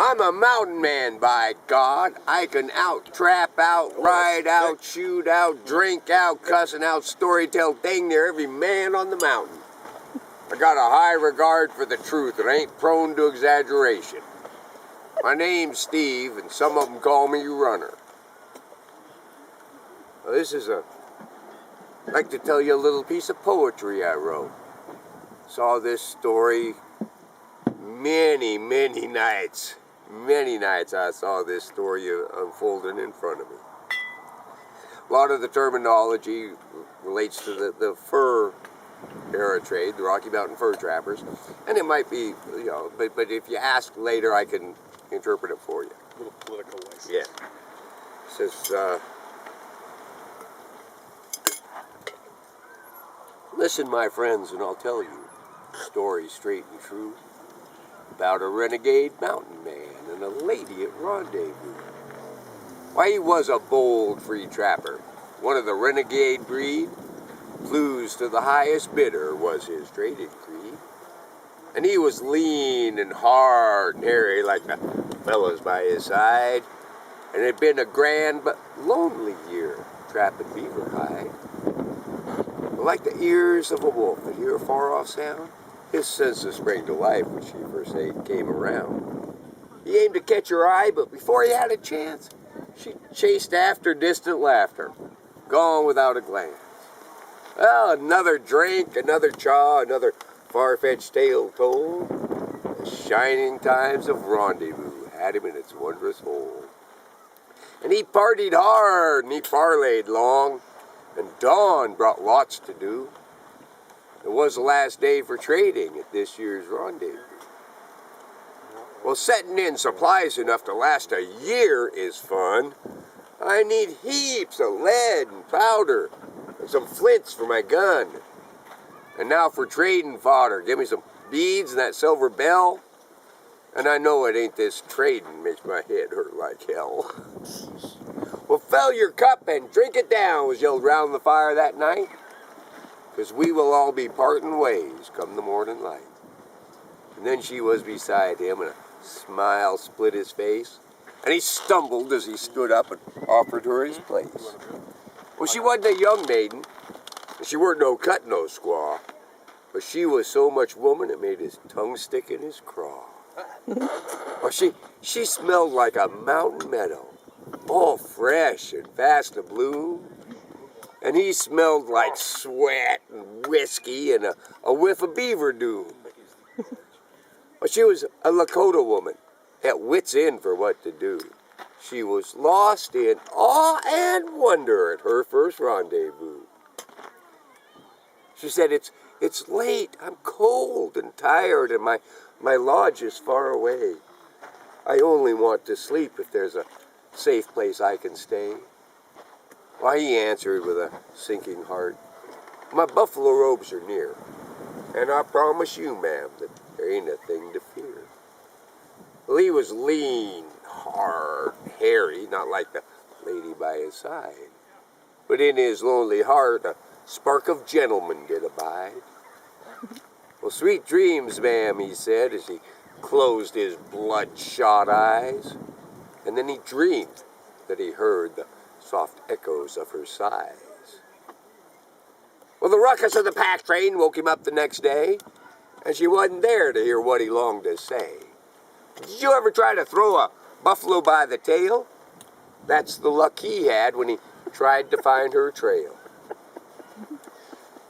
I'm a mountain man, by God. I can out-trap, out-ride, out-shoot, out-drink, out-cussing, out-storytell dang near every man on the mountain. I got a high regard for the truth and ain't prone to exaggeration. My name's Steve, and some of them call me Runner. Well, I'd like to tell you a little piece of poetry I wrote. Saw this story many nights. Many nights I saw this story unfolding in front of me. A lot of the terminology relates to the fur era trade, the Rocky Mountain fur trappers, and it might be, but if you ask later, I can interpret it for you. A little political license. Yeah. It says, listen, my friends, and I'll tell you a story straight and true about a renegade mountain man and a lady at Rendezvous. Why, he was a bold free trapper, one of the renegade breed. Flews to the highest bidder was his trading creed. And he was lean and hard and hairy like the fellows by his side. And it had been a grand but lonely year trapping beaver hide. But like the ears of a wolf that hear a far-off sound, his senses sprang to life when she first came around. He aimed to catch her eye, but before he had a chance, she chased after distant laughter, gone without a glance. Well, another drink, another chaw, another far-fetched tale told. The shining times of Rendezvous had him in its wondrous hold. And he partied hard, and he parlayed long, and dawn brought lots to do. It was the last day for trading at this year's Rendezvous. Well, setting in supplies enough to last a year is fun. I need heaps of lead and powder, and some flints for my gun. And now for trading fodder, give me some beads and that silver bell. And I know it ain't this trading makes my head hurt like hell. Well, fill your cup and drink it down, was yelled round the fire that night. 'Cause we will all be parting ways come the morning light. And then she was beside him, and a smile split his face. And he stumbled as he stood up and offered her his place. Well, she wasn't a young maiden, and she weren't no cut-nose squaw, but she was so much woman it made his tongue stick in his craw. Well, she smelled like a mountain meadow, all fresh and fast to bloom, and he smelled like sweat and whiskey and a whiff of beaver doom. Well, she was a Lakota woman, at wit's end for what to do. She was lost in awe and wonder at her first rendezvous. She said, it's late, I'm cold and tired, and my lodge is far away. I only want to sleep if there's a safe place I can stay. Why, he answered with a sinking heart, my buffalo robes are near, and I promise you, ma'am, that there ain't a thing to fear. Well, he was lean, hard, hairy, not like the lady by his side. But in his lonely heart, a spark of gentleman did abide. Well, sweet dreams, ma'am, he said, as he closed his bloodshot eyes. And then he dreamed that he heard the soft echoes of her sighs. Well, the ruckus of the pack train woke him up the next day, and she wasn't there to hear what he longed to say. Did you ever try to throw a buffalo by the tail? That's the luck he had when he tried to find her trail.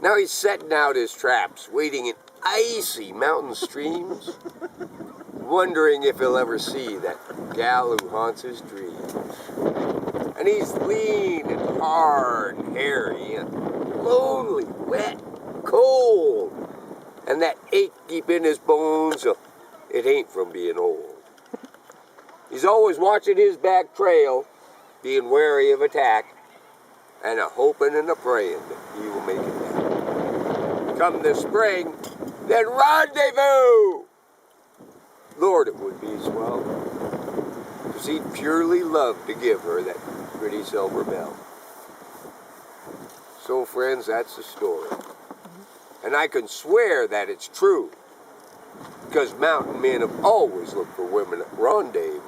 Now he's setting out his traps, wading in icy mountain streams, wondering if he'll ever see that gal who haunts his dreams. And he's lean and hard and hairy and lonely, wet, cold, and that ache deep in his bones, it ain't from being old. He's always watching his back trail, being wary of attack, and a hoping and a praying that he will make it back. Come the spring, then rendezvous! Lord, it would be swell, 'cause he'd purely love to give her that pretty silver bell. So, friends, that's the story. And I can swear that it's true. Because mountain men have always looked for women at rendezvous.